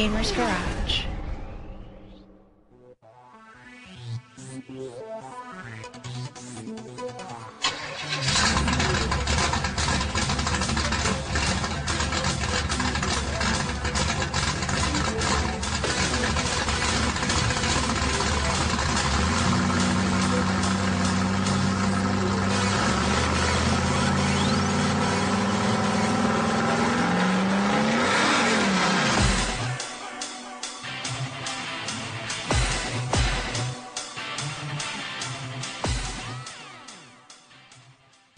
Gamer's Garage.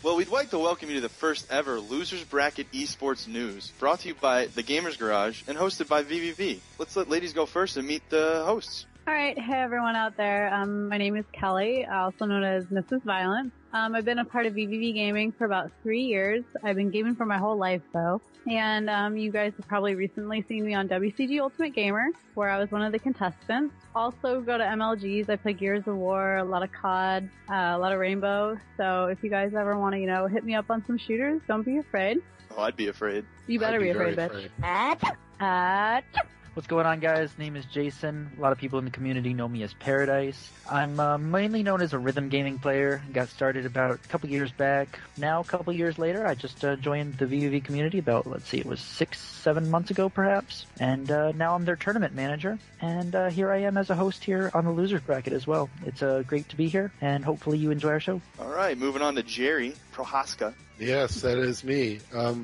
Well, we'd like to welcome you to the first ever Losers Bracket Esports News, brought to you by the Gamers Garage and hosted by VVV. Let's let ladies go first and meet the hosts. All right, hey everyone out there. My name is Kelly, also known as Mrs. Violence. I've been a part of VVV Gaming for about 3 years. I've been gaming for my whole life though. And you guys have probably recently seen me on WCG Ultimate Gamer, where I was one of the contestants. Also go to MLGs. I play Gears of War, a lot of COD, a lot of Rainbow. So if you guys ever want to, hit me up on some shooters, don't be afraid. Oh, I'd be afraid. You better be afraid, bitch. What's going on, guys? Name is Jason. A lot of people in the community know me as Paradise. I'm mainly known as a rhythm gaming player. Got started about a couple years back. Now, a couple years later, I just joined the VVV community about, it was 6-7 months ago, perhaps. And now I'm their tournament manager. And here I am as a host here on the Losers Bracket as well. It's great to be here, and hopefully you enjoy our show. All right, moving on to Jerry Prohaska. Yes, that is me.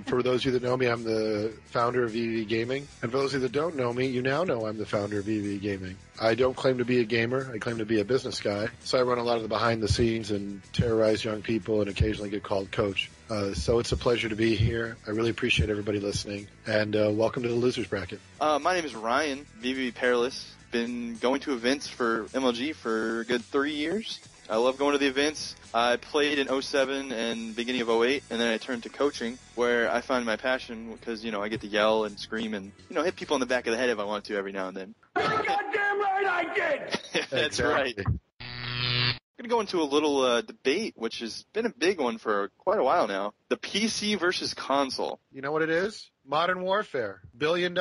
For those of you that know me, I'm the founder of VVV Gaming. And for those of you that don't know me, you now know I'm the founder of VVV Gaming. I don't claim to be a gamer. I claim to be a business guy. So I run a lot of the behind the scenes and terrorize young people and occasionally get called coach. So it's a pleasure to be here. I really appreciate everybody listening. And welcome to the Losers Bracket. My name is Ryan, VVV Perilous. Been going to events for MLG for a good 3 years. I love going to the events. I played in 07 and beginning of 08, and then I turned to coaching, where I find my passion because, I get to yell and scream and, hit people in the back of the head if I want to every now and then. Goddamn right I did! That's right. I'm going to go into a little debate, which has been a big one for quite a while now. The PC versus console. You know what it is? Modern Warfare. $1 billion.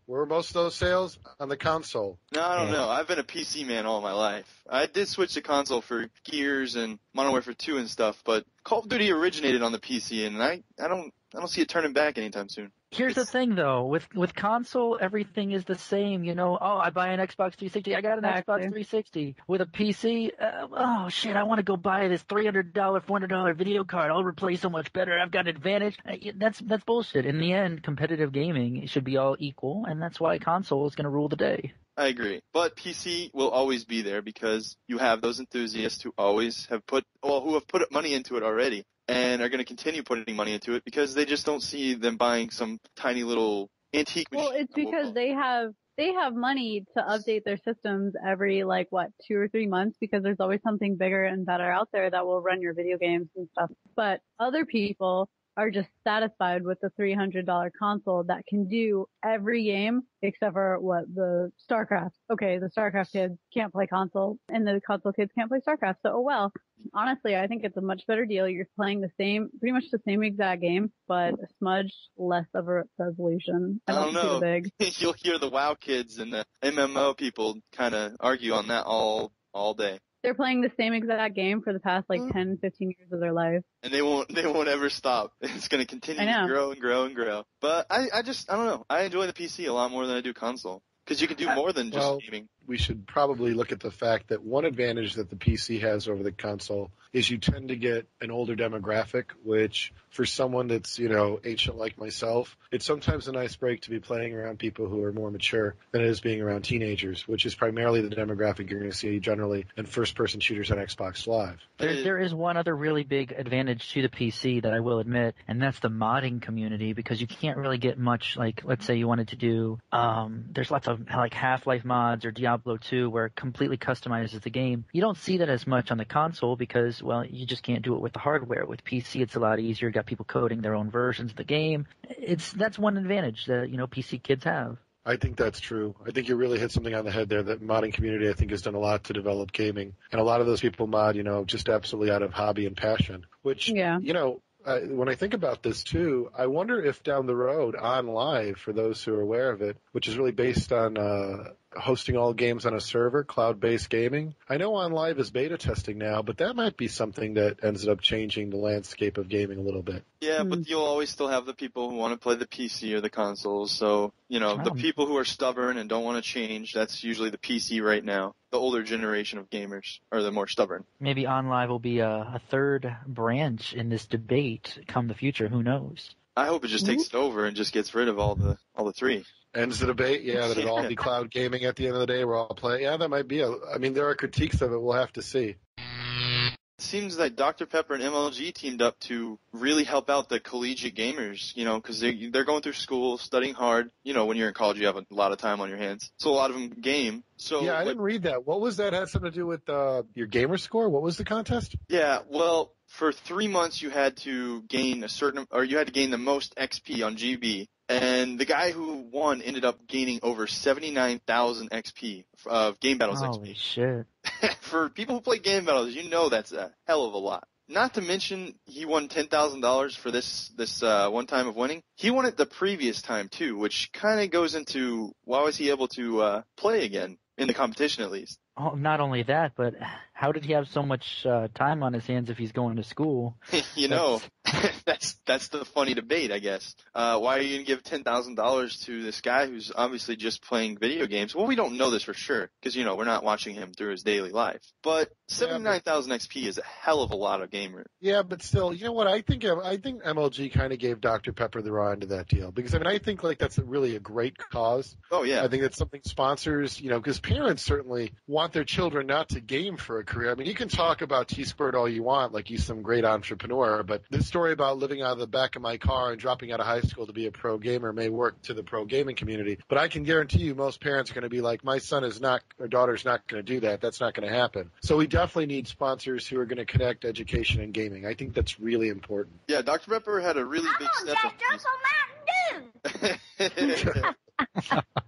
Where are most of those sales? On the console. No, I don't know. I've been a PC man all my life. I did switch to console for Gears and Modern Warfare 2 and stuff, but Call of Duty originated on the PC, and I don't see it turning back anytime soon. Here's the thing, though. With console, everything is the same. I buy an Xbox 360. I got an Xbox 360. With a PC, I want to go buy this $300, $400 video card. I'll replay so much better. I've got an advantage. That's bullshit. In the end, competitive gaming should be all equal, and that's why console is going to rule the day. I agree. But PC will always be there because you have those enthusiasts who have put money into it already and are going to continue putting money into it because they just don't see them buying some tiny little antique machine. Well, it's because they have money to update their systems every 2 or 3 months because there's always something bigger and better out there that will run your video games and stuff. But other people are just satisfied with the $300 console that can do every game except for the StarCraft. Okay, the StarCraft kids can't play console and the console kids can't play StarCraft. So, honestly, I think it's a much better deal. You're playing pretty much the same exact game, but a smudge less of a resolution. I don't know. Big. You'll hear the WoW kids and the MMO people kind of argue on that all day. They're playing the same exact game for the past 10, 15 years of their life. And they won't ever stop. It's going to continue to grow and grow and grow. But I don't know. I enjoy the PC a lot more than I do console. Because you can do more than just gaming. We should probably look at the fact that one advantage that the PC has over the console is you tend to get an older demographic, which for someone that's, ancient like myself, it's sometimes a nice break to be playing around people who are more mature than it is being around teenagers, which is primarily the demographic you're going to see generally in first-person shooters on Xbox Live. There is one other really big advantage to the PC that I will admit, and that's the modding community, because you can't really get much, let's say you wanted to do, there's lots of Half-Life mods or Diablo 2 where it completely customizes the game. You don't see that as much on the console because, you just can't do it with the hardware. With PC, it's a lot easier. You got people coding their own versions of the game. That's one advantage that, PC kids have. I think that's true. I think you really hit something on the head there. That modding community, I think, has done a lot to develop gaming. And a lot of those people mod, just absolutely out of hobby and passion, which, when I think about this too, I wonder if down the road, On Live, for those who are aware of it, which is really based on hosting all games on a server, cloud-based gaming. I know On Live is beta testing now, but that might be something that ends up changing the landscape of gaming a little bit. Yeah, but you'll always still have the people who want to play the PC or the consoles. So, the people who are stubborn and don't want to change, that's usually the PC right now. The older generation of gamers are the more stubborn. Maybe On Live will be a third branch in this debate come the future. Who knows? I hope it just takes it over and just gets rid of all the three. Ends the debate, yeah, that it'll all be cloud gaming at the end of the day. We're all playing. Yeah, that might be. There are critiques of it. We'll have to see. It seems that Dr. Pepper and MLG teamed up to really help out the collegiate gamers, because they're going through school, studying hard. When you're in college, you have a lot of time on your hands. So a lot of them game. So yeah, I didn't read that. What was that? Had something to do with your gamer score? What was the contest? Yeah, well, for 3 months you had to gain the most XP on GB. And the guy who won ended up gaining over 79,000 XP of Game Battles XP. Holy shit. For people who play Game Battles, that's a hell of a lot. Not to mention, he won $10,000 for this one time of winning. He won it the previous time too, which kind of goes into why was he able to play again in the competition at least. Oh, not only that, but how did he have so much time on his hands if he's going to school? That's the funny debate, I guess. Why are you going to give $10,000 to this guy who's obviously just playing video games? Well, we don't know this for sure because, we're not watching him through his daily life. But 79,000 XP is a hell of a lot of gamer. Yeah, but still, you know what? I think MLG kind of gave Dr. Pepper the raw end of that deal because, I think that's really a great cause. Oh, yeah. I think that's something sponsors, because parents certainly want their children not to game for a career. You can talk about T-Squirt all you want, like he's some great entrepreneur, but this story about living out of the back of my car and dropping out of high school to be a pro gamer may work to the pro gaming community. But I can guarantee you most parents are going to be like, my son is not, or daughter's not going to do that. That's not going to happen. So we definitely need sponsors who are going to connect education and gaming. I think that's really important. Yeah, Dr. Pepper had a really big step up.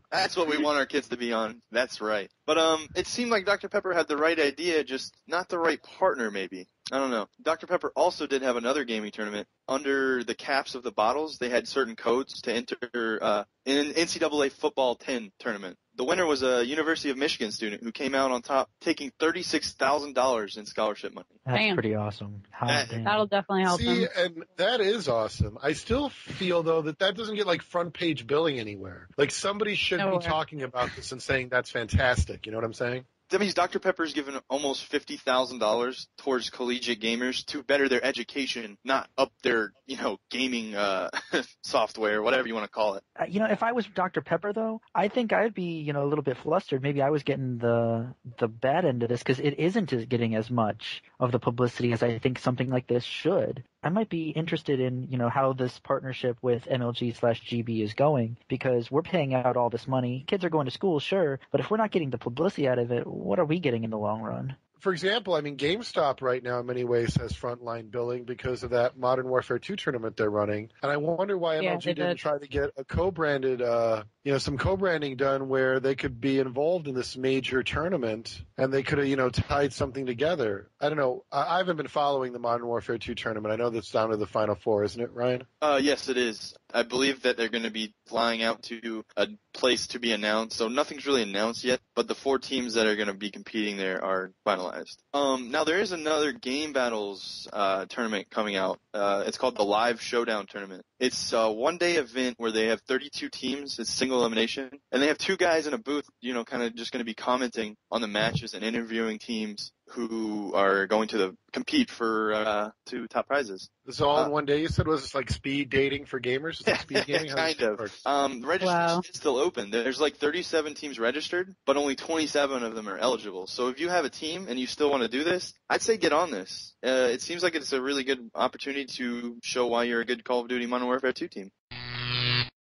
That's what we want our kids to be on. That's right. But it seemed like Dr. Pepper had the right idea, just not the right partner maybe. I don't know. Dr. Pepper also did have another gaming tournament. Under the caps of the bottles, they had certain codes to enter in an NCAA Football 10 tournament. The winner was a University of Michigan student who came out on top, taking $36,000 in scholarship money. That's pretty awesome. That'll definitely help him. And that is awesome. I still feel, though, that doesn't get, front page billing anywhere. Somebody should be talking about this and saying that's fantastic. You know what I'm saying? That means Dr. Pepper's given almost $50,000 towards collegiate gamers to better their education, not up their, gaming software, whatever you want to call it. If I was Dr. Pepper, though, I think I'd be, a little bit flustered. Maybe I was getting the bad end of this because it isn't getting as much of the publicity as I think something like this should. I might be interested in, how this partnership with MLG/GB is going because we're paying out all this money. Kids are going to school, sure, but if we're not getting the publicity out of it, what are we getting in the long run? For example, GameStop right now in many ways has frontline billing because of that Modern Warfare 2 tournament they're running. And I wonder why MLG didn't try to get a co-branded, some co-branding done where they could be involved in this major tournament and they could have, tied something together. I don't know. I haven't been following the Modern Warfare 2 tournament. I know that's down to the Final Four, isn't it, Ryan? Yes, it is. I believe that they're going to be flying out to a place to be announced. So nothing's really announced yet, but the 4 teams that are going to be competing there are finalized. Now there is another Game Battles tournament coming out. It's called the Live Showdown Tournament. It's a one-day event where they have 32 teams. It's single elimination. And they have 2 guys in a booth, kind of just going to be commenting on the matches and interviewing teams who are going to compete for 2 top prizes. This is all in one day, you said? Was this like speed dating for gamers? Speed gaming? Kind of. Registration is still open. There's 37 teams registered, but only 27 of them are eligible. So if you have a team and you still want to do this, I'd say get on this. It seems like it's a really good opportunity to show why you're a good Call of Duty Modern Warfare 2 team.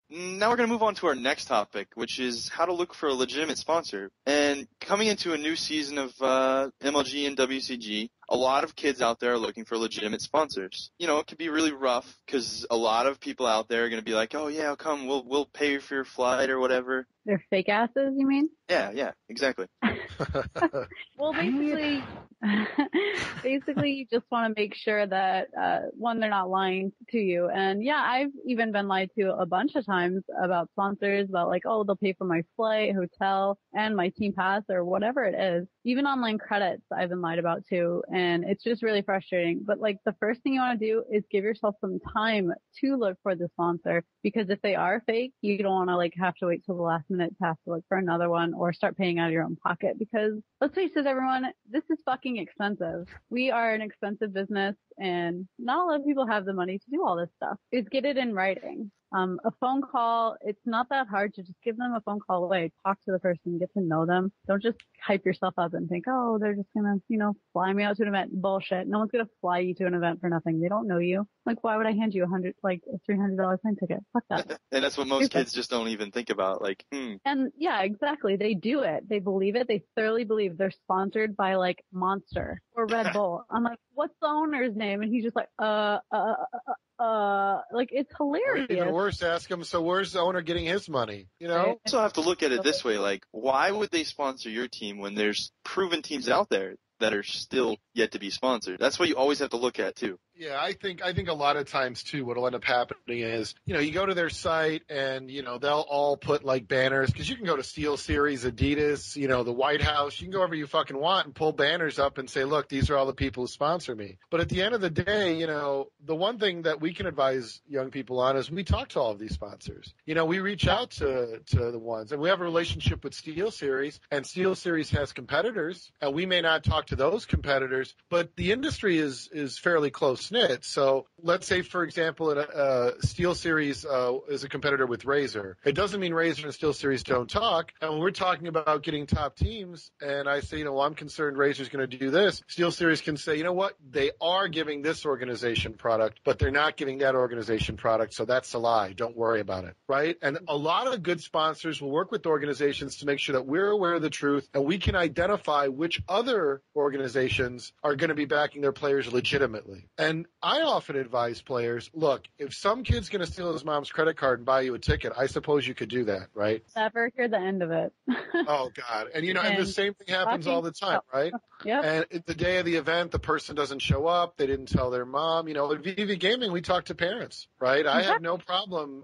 Now we're going to move on to our next topic, which is how to look for a legitimate sponsor. And coming into a new season of MLG and WCG, a lot of kids out there are looking for legitimate sponsors. You know, it can be really rough because a lot of people out there are going to be like, oh yeah, come, we'll pay for your flight or whatever. They're fake asses, you mean? Yeah, exactly. Well, basically you just want to make sure that, one, they're not lying to you. And yeah, I've even been lied to a bunch of times about sponsors, about like, oh, they'll pay for my flight, hotel, and my team pass or whatever it is. Even online credits I've been lied about too. And it's just really frustrating. But like the first thing you want to do is give yourself some time to look for the sponsor, because if they are fake, you don't want to like have to wait till the last minute to have to look for another one or start paying out of your own pocket, because let's face it, everyone, this is fucking expensive. We are an expensive business and not a lot of people have the money to do all this stuff. Is get it in writing. A phone call, it's not that hard to just give them a phone call away, talk to the person, get to know them. Don't just hype yourself up and think, oh, they're just gonna, fly me out to an event. Bullshit. No one's gonna fly you to an event for nothing. They don't know you. Like, why would I hand you a $300 plane ticket? Fuck that. And that's what most kids just don't even think about. Like, And yeah, exactly. They do it. They believe it. They thoroughly believe they're sponsored by like Monster or Red Bull. I'm like, what's the owner's name? And he's just like, like it's hilarious. Or even worse, ask him, so where's the owner getting his money? You know? You also have to look at it this way, like, why would they sponsor your team when there's proven teams out there that are still yet to be sponsored? That's what you always have to look at too. Yeah, I think a lot of times too, what'll end up happening is, you go to their site and, they'll all put like banners, because you can go to SteelSeries, Adidas, the White House, you can go wherever you fucking want and pull banners up and say, look, these are all the people who sponsor me. But at the end of the day, the one thing that we can advise young people on is we talk to all of these sponsors. We reach out to the ones, and we have a relationship with SteelSeries, and SteelSeries has competitors, and we may not talk to those competitors, but the industry is fairly close knit. So let's say, for example, SteelSeries is a competitor with Razer. It doesn't mean Razer and SteelSeries don't talk. And when we're talking about getting top teams, and I say, well, I'm concerned Razer's going to do this, SteelSeries can say, you know what, they are giving this organization product, but they're not giving that organization product, so that's a lie. Don't worry about it, right? And a lot of good sponsors will work with organizations to make sure that we're aware of the truth, and we can identify which other organizations are going to be backing their players legitimately. And I often advise players, look, if some kid's going to steal his mom's credit card and buy you a ticket, I suppose you could do that, right? Never hear the end of it. Oh, God. And, and the same thing happens all the time, right? Yeah. And the day of the event, the person doesn't show up. They didn't tell their mom. At VV Gaming, we talk to parents, right? I have no problem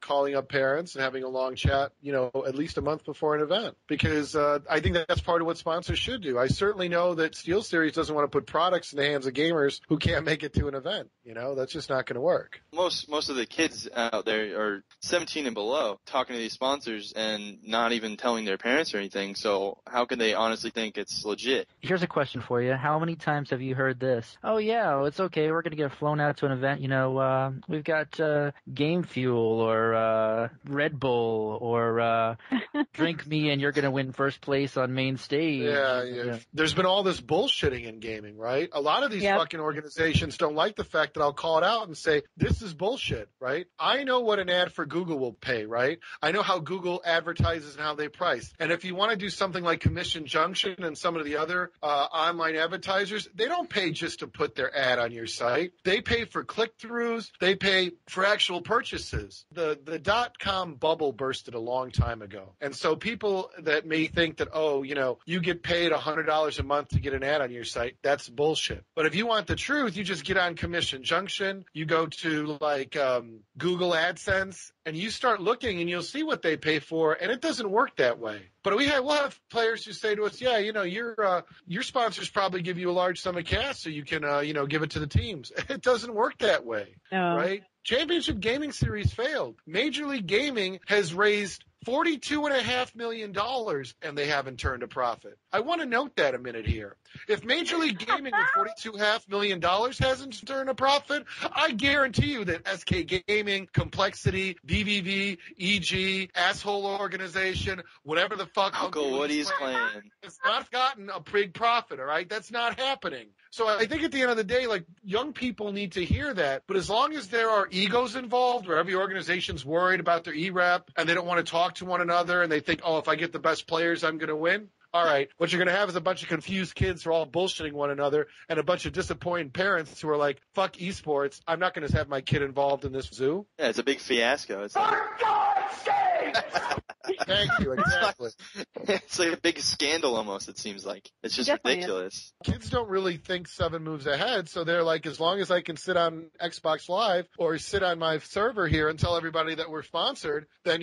calling up parents and having a long chat, at least a month before an event, because I think that's part of what sponsors should do. I certainly know that SteelSeries doesn't want to put products in the hands of gamers who can't make it to an event. That's just not going to work. Most of the kids out there are 17 and below talking to these sponsors and not even telling their parents or anything. So how can they honestly think it's legit? Here's a question for you. How many times have you heard this? Oh, yeah, well, it's okay. We're going to get flown out to an event. We've got Game Fuel or Red Bull or Drink Me and you're going to win first place on main stage. Yeah. There's been all this bullshitting in gaming, right? A lot of these fucking organizations don't like the fact that I'll call it out and say, this is bullshit, right? I know what an ad for Google will pay, right? I know how Google advertises and how they price. And if you want to do something like Commission Junction and some of the other online advertisers, they don't pay just to put their ad on your site. They pay for click-throughs. They pay for actual purchases. The .com bubble bursted a long time ago. And so people that may think that, you get paid $100 a month to get an ad on your site, that's bullshit. But if you want the truth, you just get on Commission Junction, you go to Google AdSense, and you start looking and you'll see what they pay for, and it doesn't work that way. But we'll have players who say to us, yeah, your sponsors probably give you a large sum of cash so you can, give it to the teams. It doesn't work that way, right? Championship Gaming Series failed. Major League Gaming has raised $42.5 million, and they haven't turned a profit. I want to note that a minute here. If Major League Gaming with $42.5 million hasn't turned a profit, I guarantee you that SK Gaming, Complexity, BVV, EG, Asshole Organization, whatever the fuck Uncle Woody's playing, it's not gotten a big profit, all right? That's not happening. So I think at the end of the day, young people need to hear that. But as long as there are egos involved, where every organization's worried about their E-rep and they don't want to talk to one another and they think, if I get the best players, I'm going to win, all right, what you're going to have is a bunch of confused kids who are all bullshitting one another and a bunch of disappointed parents who are like, fuck esports. I'm not going to have my kid involved in this zoo. Yeah, it's a big fiasco. It's like, For God's sake! Thank you, exactly. it's like a big scandal almost, it seems like. It's just Definitely is. ridiculous. Kids don't really think 7 moves ahead, so they're like, as long as I can sit on Xbox Live or sit on my server here and tell everybody that we're sponsored, then,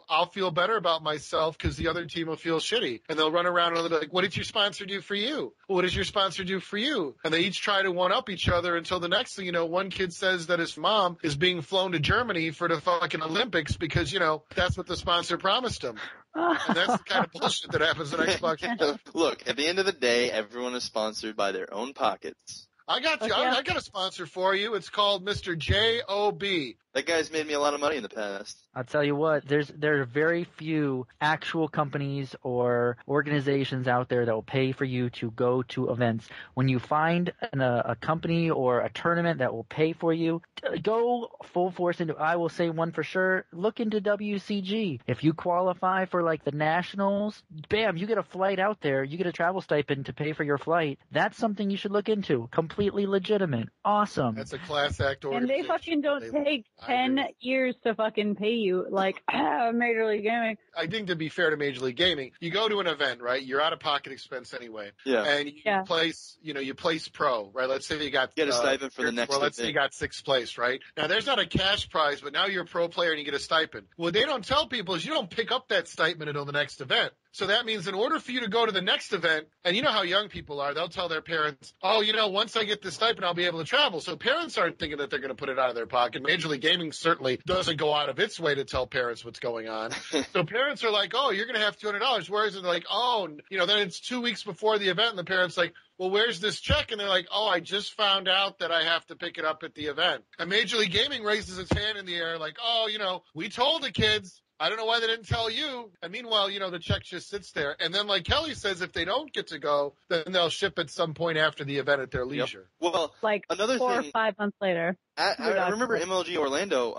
I'll feel better about myself because the other team will feel shitty. And they'll run around and they'll be like, what did your sponsor do for you? What does your sponsor do for you? And they each try to one-up each other until the next thing you know, one kid says that his mom is being flown to Germany for the fucking Olympics because, that's what the sponsor promised him. And that's the kind of bullshit that happens at Xbox. Look, at the end of the day, everyone is sponsored by their own pockets. I got you. I got a sponsor for you. It's called Mr. J.O.B. That guy's made me a lot of money in the past. I'll tell you what, there are very few actual companies or organizations out there that will pay for you to go to events. When you find a company or a tournament that will pay for you, go full force into, I will say one for sure, look into WCG. If you qualify for like the nationals, bam, you get a flight out there, you get a travel stipend to pay for your flight. That's something you should look into. Completely legitimate. Awesome. That's a class act And organization. they fucking don't take 10 years to fucking pay you like Major League Gaming. I think to be fair to Major League Gaming, you go to an event, right? You're out of pocket expense anyway. Yeah. And you place pro, right? Let's say you got Get a stipend for the next let's say you got 6th place, right? Now there's not a cash prize, but now you're a pro player and you get a stipend. What they don't tell people is you don't pick up that stipend until the next event. So that means in order for you to go to the next event, and you know how young people are, they'll tell their parents, oh, once I get the stipend, I'll be able to travel. So parents aren't thinking that they're going to put it out of their pocket. Major League Gaming certainly doesn't go out of its way to tell parents what's going on. So parents are like, oh, you're going to have $200. Whereas they're like, oh, then it's 2 weeks before the event, and the parent's like, well, where's this check? And they're like, oh, I just found out that I have to pick it up at the event. And Major League Gaming raises its hand in the air like, oh, we told the kids. I don't know why they didn't tell you. And meanwhile, the check just sits there. And then, like Kelly says, if they don't get to go, then they'll ship at some point after the event at their leisure. Yep. Well, Like another 4 thing, or 5 months later. I remember MLG Orlando.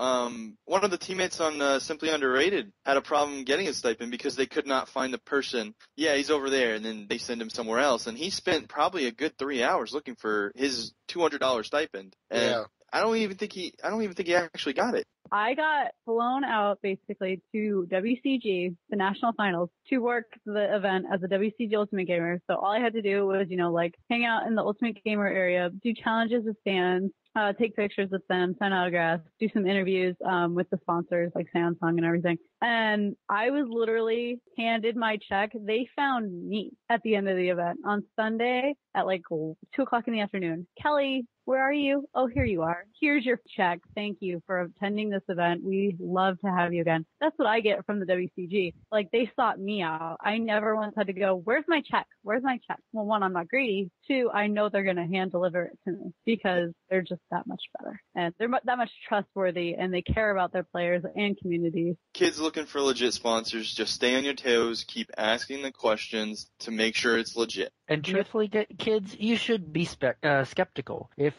One of the teammates on Simply Underrated had a problem getting a stipend because they could not find the person. Yeah, he's over there, and then they send him somewhere else. And he spent probably a good 3 hours looking for his $200 stipend. And Yeah. I don't even think he actually got it. I got flown out basically to WCG, the national finals, to work the event as a WCG Ultimate Gamer. So all I had to do was, hang out in the Ultimate Gamer area, do challenges with fans, take pictures with them, sign autographs, do some interviews with the sponsors like Samsung and everything. And I was literally handed my check. They found me at the end of the event on Sunday at 2:00 in the afternoon. Kelly, where are you? Oh, here you are. Here's your check. Thank you for attending this event. We love to have you again. That's what I get from the WCG. They sought me out. I never once had to go, where's my check? Where's my check? Well, 1, I'm not greedy. 2, I know they're going to hand deliver it to me because they're just that much better. And they're that much trustworthy and they care about their players and communities. Kids looking for legit sponsors, just stay on your toes, keep asking the questions to make sure it's legit. And truthfully, kids, you should be skeptical. If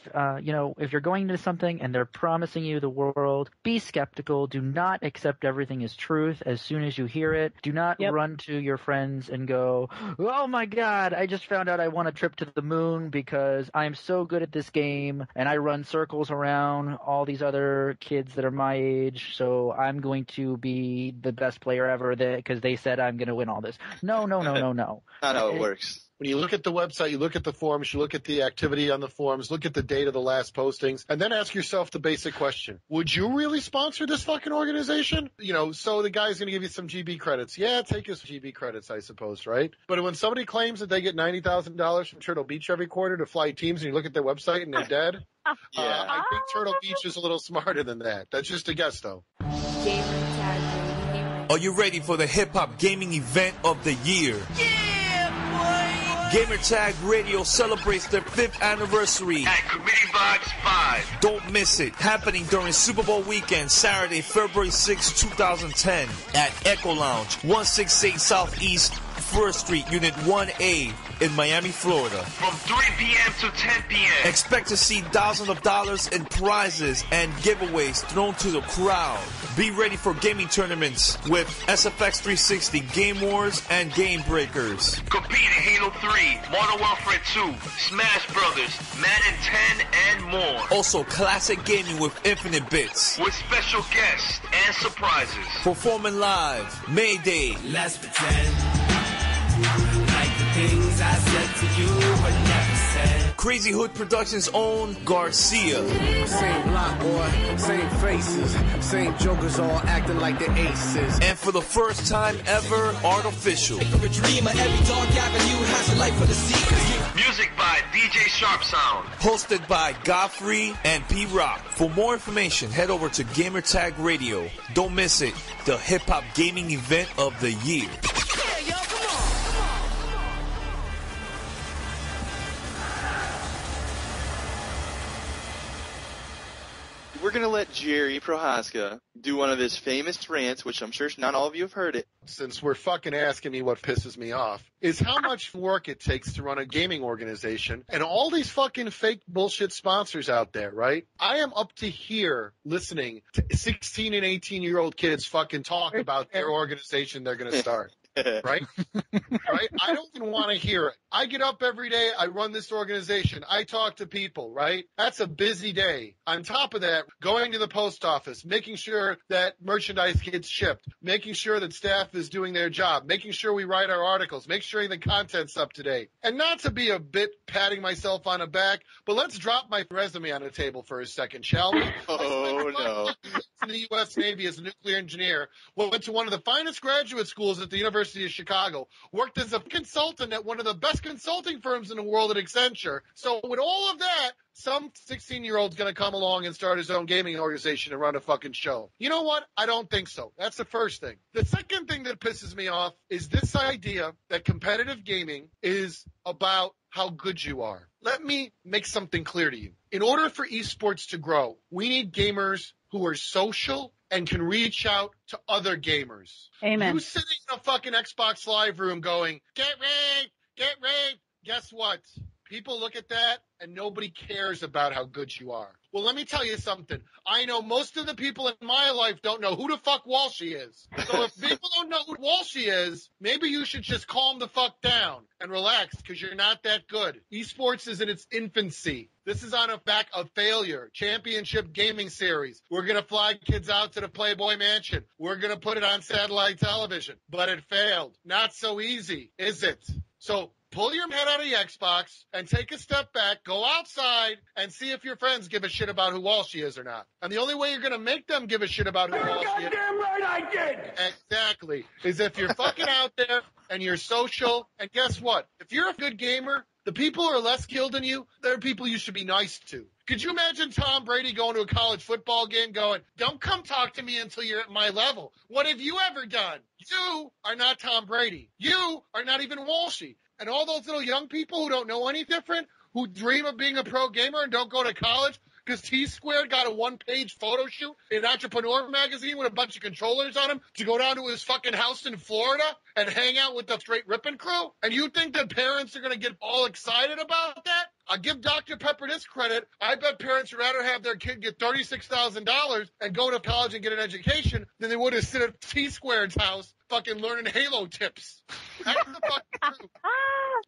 you're going into something and they're promising you the world, be skeptical. Do not accept everything as truth as soon as you hear it. Do not run to your friends and go, oh my God, I just found out I won a trip to the moon because I'm so good at this game and I run circles around all these other kids that are my age, so I'm going to be the best player ever because they said I'm going to win all this. No. Not how it works. When you look at the website, you look at the forums, you look at the activity on the forums, look at the date of the last postings, and then ask yourself the basic question. Would you really sponsor this fucking organization? So the guy's going to give you some GB credits. Yeah, take his GB credits, I suppose, right? But when somebody claims that they get $90,000 from Turtle Beach every quarter to fly teams and you look at their website and they're dead, Yeah. I think Turtle Beach is a little smarter than that. That's just a guess, though. Are you ready for the hip-hop gaming event of the year? Gamertag Radio celebrates their 5th anniversary At Committee Box 5. Don't miss it. Happening during Super Bowl weekend, Saturday, February 6, 2010 at Echo Lounge, 168 Southeast 1st Street, Unit 1A in Miami, Florida. From 3 p.m. to 10 p.m. Expect to see thousands of dollars in prizes and giveaways thrown to the crowd. Be ready for gaming tournaments with SFX 360, Game Wars, and Game Breakers. Compete in Halo 3, Modern Warfare 2, Smash Brothers, Madden 10, and more. Also, classic gaming with infinite bits. With special guests and surprises. Performing live, Mayday. Let's pretend like the things I said to you were never said. Crazy Hood Productions' own Garcia. Same block, boy, same faces, same jokers all acting like the aces. And for the first time ever, Artificial. Music by DJ Sharp Sound. Hosted by Godfrey and P-Rock. For more information, head over to Gamertag Radio. Don't miss it, the hip-hop gaming event of the year. We're going to let Jerry Prohaska do one of his famous rants, which I'm sure not all of you have heard it. Since we're fucking asking me what pisses me off, is how much work it takes to run a gaming organization and all these fucking fake bullshit sponsors out there, right? I am up to here listening to 16 and 18-year-old kids fucking talk about their organization they're going to start. Right? Right? I don't even want to hear it. I get up every day. I run this organization. I talk to people, right? That's a busy day. On top of that, going to the post office, making sure that merchandise gets shipped, making sure that staff is doing their job, making sure we write our articles, make sure the content's up to date. And not to be a bit patting myself on the back, but let's drop my resume on the table for a second, shall we? Oh, no. In the U.S. Navy as a nuclear engineer, went to one of the finest graduate schools at the University of Chicago, worked as a consultant at one of the best consulting firms in the world at Accenture. So with all of that, some 16-year-old's going to come along and start his own gaming organization and run a fucking show. You know what? I don't think so. That's the first thing. The second thing that pisses me off is this idea that competitive gaming is about how good you are. Let me make something clear to you. In order for esports to grow, we need gamers who are social and can reach out to other gamers. Amen. You sitting in a fucking Xbox Live room going, get rigged, get rigged. Guess what? People look at that and nobody cares about how good you are. Well, let me tell you something. I know most of the people in my life don't know who the fuck Walshy is. So if people don't know who Walshy is, maybe you should just calm the fuck down and relax because you're not that good. Esports is in its infancy. This is on a back of failure. Championship Gaming Series. We're going to fly kids out to the Playboy Mansion. We're going to put it on satellite television. But it failed. Not so easy, is it? So pull your head out of the Xbox and take a step back, go outside, and see if your friends give a shit about who Walshy is or not. And the only way you're going to make them give a shit about who Walshy is... Goddamn right I did! Exactly. Is if you're fucking out there and you're social. And guess what? If you're a good gamer, the people who are less skilled than you, they're people you should be nice to. Could you imagine Tom Brady going to a college football game going, don't come talk to me until you're at my level? What have you ever done? You are not Tom Brady. You are not even Walshy. And all those little young people who don't know any different, who dream of being a pro gamer and don't go to college because T-Squared got a one-page photo shoot in Entrepreneur magazine with a bunch of controllers on him to go down to his fucking house in Florida and hang out with the Straight Rippin' crew? And you think that parents are going to get all excited about that? I'll give Dr. Pepper this credit. I bet parents would rather have their kid get $36,000 and go to college and get an education than they would have sit at T-Squared's house fucking learning Halo tips. That's the fucking truth.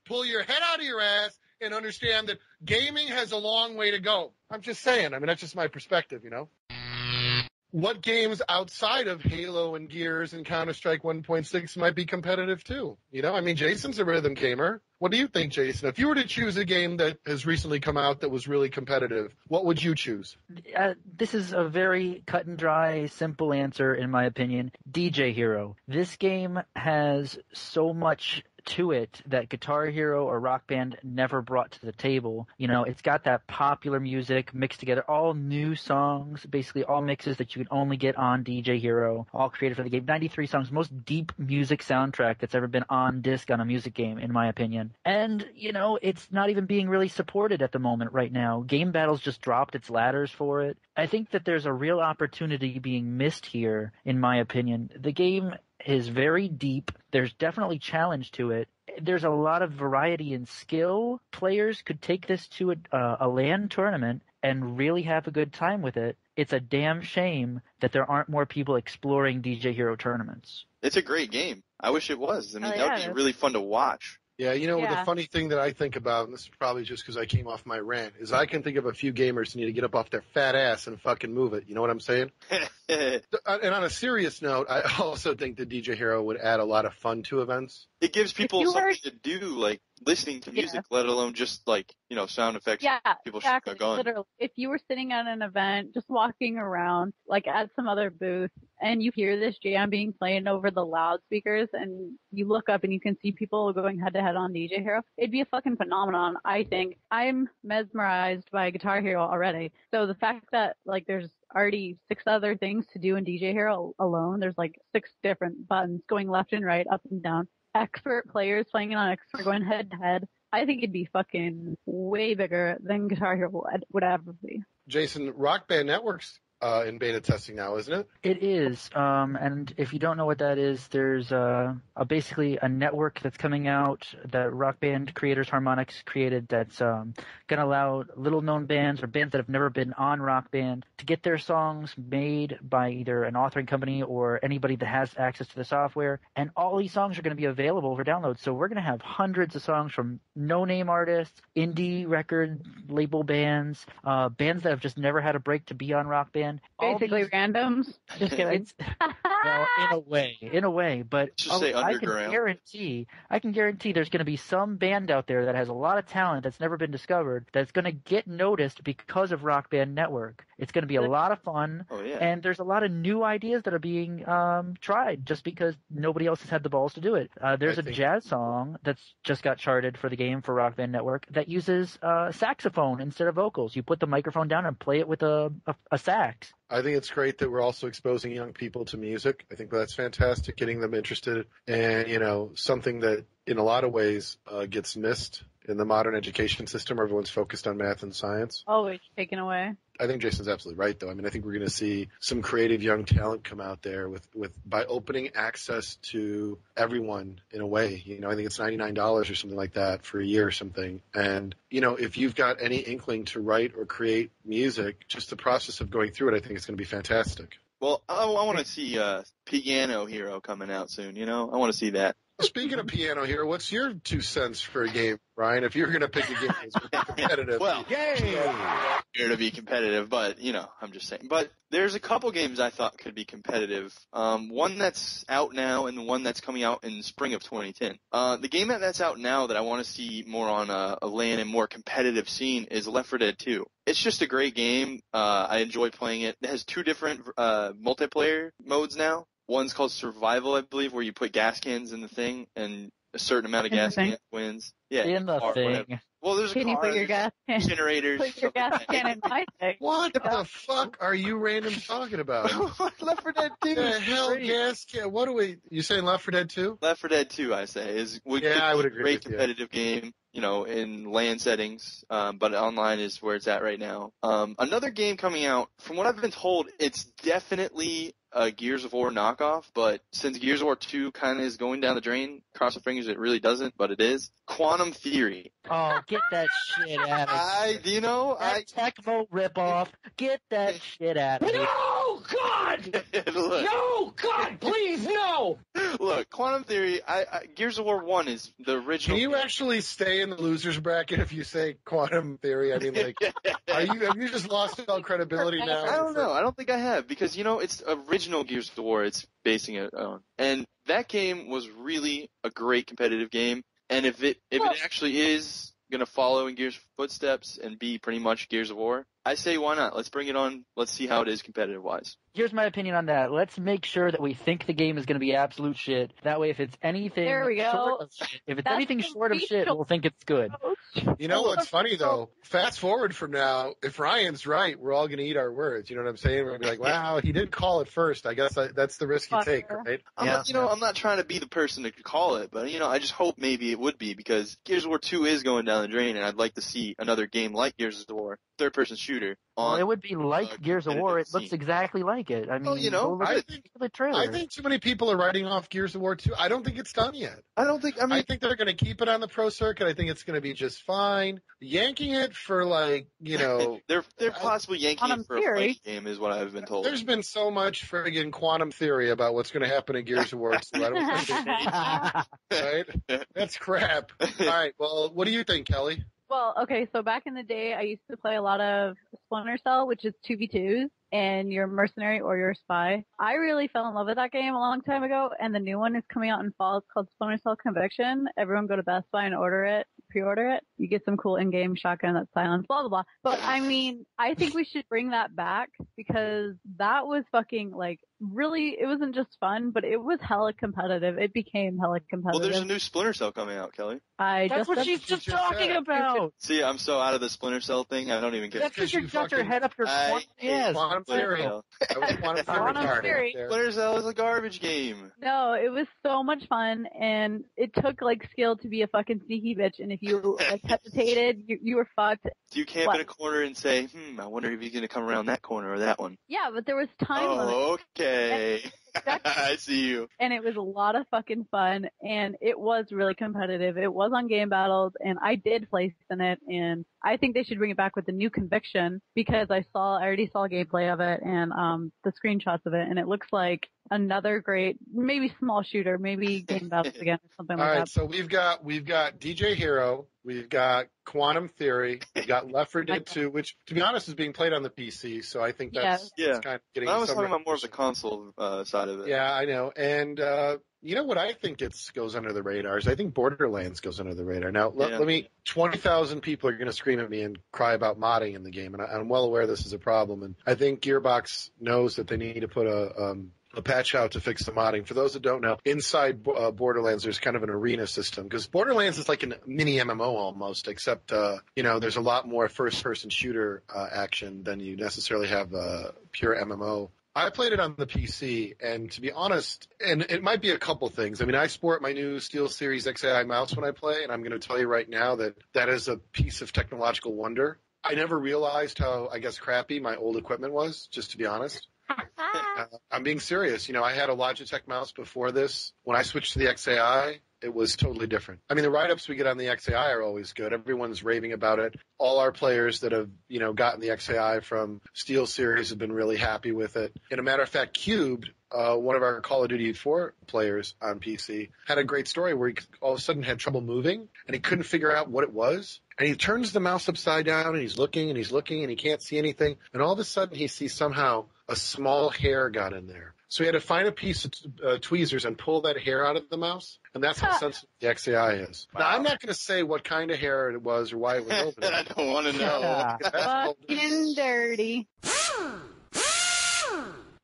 Pull your head out of your ass and understand that gaming has a long way to go. I'm just saying. I mean, that's just my perspective, you know? What games outside of Halo and Gears and Counter-Strike 1.6 might be competitive too? You know, I mean, Jason's a rhythm gamer. What do you think, Jason? If you were to choose a game that has recently come out that was really competitive, what would you choose? This is a very cut and dry, simple answer, in my opinion. DJ Hero. This game has so much to it that Guitar Hero or Rock Band never brought to the table. You know, it's got that popular music mixed together, all new songs, basically all mixes that you can only get on DJ Hero, all created for the game. 93 songs, most deep music soundtrack that's ever been on disc on a music game, in my opinion. And, you know, it's not even being really supported at the moment right now. Game Battles just dropped its ladders for it. I think that there's a real opportunity being missed here, in my opinion. The game is very deep. There's definitely challenge to it. There's a lot of variety in skill. Players could take this to a LAN tournament and really have a good time with it, it's a damn shame that there aren't more people exploring DJ Hero tournaments. It's a great game. I wish it was. I mean, that would be really fun to watch. Yeah, the funny thing that I think about, and this is probably just because I came off my rant, is I can think of a few gamers who need to get up off their fat ass and fucking move it. You know what I'm saying? And on a serious note, I also think that DJ Hero would add a lot of fun to events. It gives people something to do, like listening to music, let alone just like, sound effects. Yeah, people exactly. going. Literally, if you were sitting at an event, just walking around, like at some other booth, and you hear this jam being played over the loudspeakers, and you look up and you can see people going head to head on DJ Hero, it'd be a fucking phenomenon, I think. I'm mesmerized by Guitar Hero already. So the fact that, like, there's already 6 other things to do in DJ Hero alone, there's like 6 different buttons going left and right, up and down. Expert players playing it on expert, going head to head. I think it'd be fucking way bigger than Guitar Hero would ever be. Jason, Rock Band Network's in beta testing now, isn't it? It is. And if you don't know what that is, there's basically a network that's coming out that Rock Band Creators Harmonix created that's going to allow little-known bands or bands that have never been on Rock Band to get their songs made by either an authoring company or anybody that has access to the software. And all these songs are going to be available for download. So we're going to have hundreds of songs from no-name artists, indie record label bands, bands that have just never had a break to be on Rock Band. Basically randoms. Just kidding. Well, in a way, but just say I can guarantee there's going to be some band out there that has a lot of talent that's never been discovered that's going to get noticed because of Rock Band Network. It's going to be a lot of fun, and there's a lot of new ideas that are being tried just because nobody else has had the balls to do it. There's a jazz song that's just got charted for the game for Rock Band Network that uses saxophone instead of vocals. You put the microphone down and play it with a sax. I think it's great that we're also exposing young people to music. I think that's fantastic, getting them interested in, something that in a lot of ways gets missed in the modern education system. Everyone's focused on math and science. Always taken away. I think Jason's absolutely right, though. I mean, I think we're going to see some creative young talent come out there by opening access to everyone in a way. I think it's $99 or something like that for a year or something. And, if you've got any inkling to write or create music, just the process of going through it, I think it's going to be fantastic. Well, I want to see Piano Hero coming out soon, I want to see that. Speaking of Piano Hero, what's your 2 cents for a game, Brian? If you're going to pick a game that's competitive. Well, here to be competitive, but, I'm just saying. But there's a couple games I thought could be competitive. One that's out now and one that's coming out in spring of 2010. The game that's out now that I want to see more on a LAN and more competitive scene is Left 4 Dead 2. It's just a great game. I enjoy playing it. It has 2 different multiplayer modes now. One's called Survival, I believe, where you put gas cans in the thing and a certain amount of gas cans wins. Yeah, in the thing. Whatever. Well, there's a car, put your gas can, generators. Put your gas can in my thing. What the fuck are you random talking about? Left 4 Dead 2. The hell, gas can? What are we? You saying Left 4 Dead 2? Left 4 Dead 2, I say, I would agree. Great competitive game, in LAN settings, but online is where it's at right now. Another game coming out, from what I've been told, it's definitely a Gears of War knockoff, but since Gears of War 2 kind of is going down the drain, cross your fingers it really doesn't, but it is. Quantum Theory. Oh, get that shit out of here. That Tecmo ripoff. Get that shit out of here. No, God! No, God, please, no! Look, Quantum Theory, Gears of War 1 is the original. Can you actually stay in the losers bracket if you say Quantum Theory? I mean, like, have you just lost all credibility now? I don't know. I don't think I have because, it's original Gears of War it's basing it on. And that game was really a great competitive game. And if it actually is going to follow in Gears' footsteps and be pretty much Gears of War, I say why not? Let's bring it on. Let's see how it is competitive-wise. Here's my opinion on that. Let's make sure that we think the game is going to be absolute shit. That way, if it's anything short of shit, we'll think it's good. You know what's funny, though? Fast forward from now, if Ryan's right, we're all going to eat our words. You know what I'm saying? We're going to be like, wow, he did call it first. I guess that's the risk you take, right? I'm not trying to be the person to call it, but, I just hope maybe it would be because Gears of War 2 is going down the drain, and I'd like to see another game like Gears of War. third-person shooter. Well, it would be like Gears of War. It looks exactly like it. I mean, Well, you know, go look I at think- the trailer. I think too many people are writing off Gears of War 2. I don't think it's done yet. I don't think. I mean, I think they're going to keep it on the pro circuit. I think it's going to be just fine. Yanking it for like, you know, they're possibly yanking Quantum it for a Theory. fight game, is what I've been told. there's been so much friggin' quantum theory about what's going to happen in Gears of War 2. I don't think right? That's crap. All right. Well, what do you think, Kelly? Well, okay, so back in the day, I used to play a lot of Splinter Cell, which is 2v2s, and you're a mercenary or you're a spy. I really fell in love with that game a long time ago, and the new one is coming out in fall. It's called Splinter Cell Conviction. Everyone go to Best Buy and pre-order it. You get some cool in-game shotgun that's silenced, blah, blah, blah. But I mean, I think we should bring that back because that was fucking like, really, it wasn't just fun, but it was hella competitive. It became hella competitive. Well, there's a new Splinter Cell coming out, Kelly. That's what she's just talking about. See, I'm so out of the Splinter Cell thing, I don't even get That's because you got your fucking- head up your yes. Quantum theory. Cell. I was quantum theory Quantum retarded Theory. up there. Splinter Cell is a garbage game. No, it was so much fun, and it took like skill to be a fucking sneaky bitch. And if you like hesitated, you were fucked. You camp in a corner and say, I wonder if he's going to come around that corner or that one. Yeah, but there was time limit, Oh, okay. I see you. and it was a lot of fucking fun, and it was really competitive. It was on Game Battles, and I did place in it, and I think they should bring it back with the new Conviction because I already saw gameplay of it and the screenshots of it, and it looks like another great, maybe small shooter, maybe Game Battles again or something All like right, that. so we've got DJ Hero, we've got Quantum Theory, we've got Left 4 Dead 2, which to be honest is being played on the PC, so I think that's Yeah. kind of getting. I was some talking about more of the recognition. console side of it. Yeah, I know, and you know what I think goes under the radar is I think Borderlands goes under the radar. Now, let me. 20,000 people are going to scream at me and cry about modding in the game, and I'm well aware this is a problem, and I think Gearbox knows that they need to put a patch out to fix the modding. For those that don't know, inside Borderlands, there's kind of an arena system because Borderlands is like a mini MMO almost, except, there's a lot more first-person shooter action than you necessarily have pure MMO. I played it on the PC, and to be honest, and it might be a couple things. I mean, I sport my new SteelSeries XAI mouse when I play, and I'm going to tell you right now that that is a piece of technological wonder. I never realized how, I guess, crappy my old equipment was, just to be honest. I'm being serious. I had a Logitech mouse before this. When I switched to the XAI, it was totally different. I mean, the write-ups we get on the XAI are always good. Everyone's raving about it. All our players that have, gotten the XAI from SteelSeries have been really happy with it. And a matter of fact, Cubed, one of our Call of Duty 4 players on PC, had a great story where he all of a sudden had trouble moving, and he couldn't figure out what it was. And he turns the mouse upside down, and he's looking, and he can't see anything. And all of a sudden, he sees somehow a small hair got in there. So he had to find a piece of tweezers and pull that hair out of the mouse. And that's how sensitive the XAI is. Wow. Now, I'm not going to say what kind of hair it was or why it was open. I don't want to know. Fucking dirty.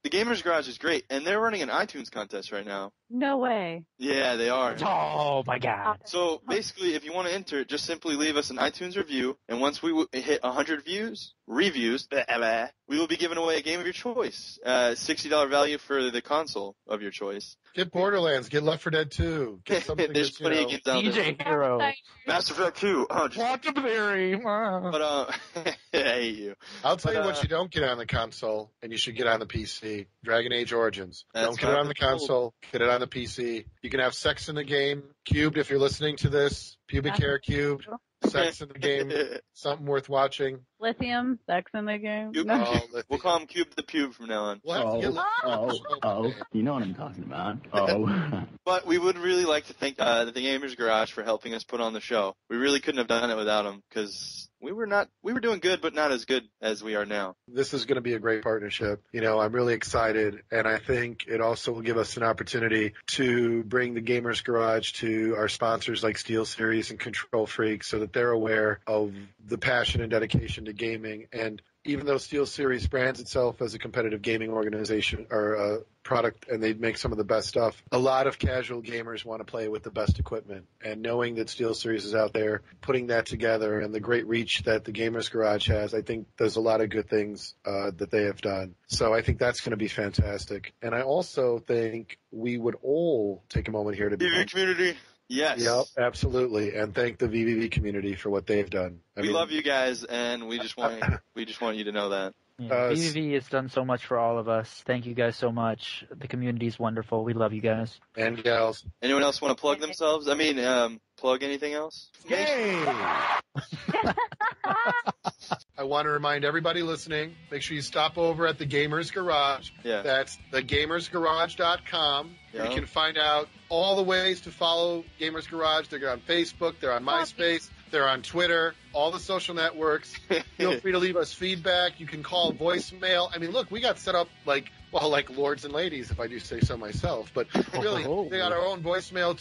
The Gamers Garage is great, and they're running an iTunes contest right now. No way. Yeah, they are. Oh my god. So basically, if you want to enter, just simply leave us an iTunes review, and once we hit 100 reviews, we will be giving away a game of your choice. $60 value for the console of your choice. Get Borderlands, get Left 4 Dead 2. Get something There's that's, plenty of games out there. DJ Hero. Mass Effect 2. Quantum Theory. But I hate you. I'll tell you what you don't get on the console, and you should get on the PC. Dragon Age Origins. Don't get it on the console. Get it on the PC. You can have sex in the game. Cubed, if you're listening to this. Pubic hair cubed. Sex in the game. Something worth watching. Lithium, sex in the game. Cube, No. we'll call him Cube the Pube from now on. We'll have to get you know what I'm talking about. Oh. But we would really like to thank the Gamers Garage for helping us put on the show. We really couldn't have done it without them because we were doing good, but not as good as we are now. This is going to be a great partnership. I'm really excited, and I think it also will give us an opportunity to bring the Gamers Garage to our sponsors like SteelSeries and Control Freak so that they're aware of the passion and dedication to gaming. And even though SteelSeries brands itself as a competitive gaming organization or a product, and they make some of the best stuff, a lot of casual gamers want to play with the best equipment. And knowing that SteelSeries is out there putting that together and the great reach that the Gamers Garage has, I think there's a lot of good things that they have done. So I think that's going to be fantastic. And I also think we would all take a moment here to be TV community. Yes. Yep, absolutely. And thank the VVV community for what they've done. We love you guys, and we just want you to know that. Yeah, VVV has done so much for all of us. Thank you guys so much. The community's wonderful. We love you guys. And gals. Anyone else want to plug themselves? I mean, plug anything else? Yay! I want to remind everybody listening, make sure you stop over at the Gamers Garage. Yeah. That's thegamersgarage.com. Yeah. You can find out all the ways to follow Gamers Garage. They're on Facebook, they're on MySpace, they're on Twitter, all the social networks. Feel free to leave us feedback. You can call voicemail. I mean, look, we got set up like lords and ladies, if I do say so myself. But really, they got our own voicemail,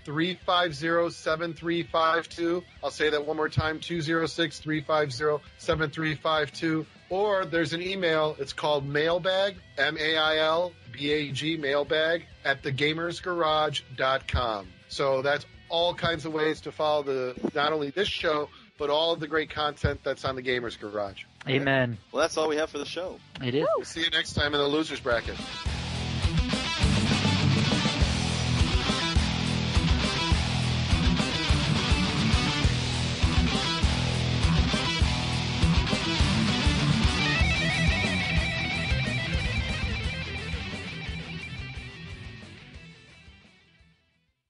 206-350-7352. I'll say that one more time, 206-350-7352. Or there's an email. It's called Mailbag, MAILBAG, Mailbag, at thegamersgarage.com. So that's all kinds of ways to follow not only this show, but all of the great content that's on the Gamers Garage. Amen. Well, that's all we have for the show. It is. We'll see you next time in the Losers Bracket.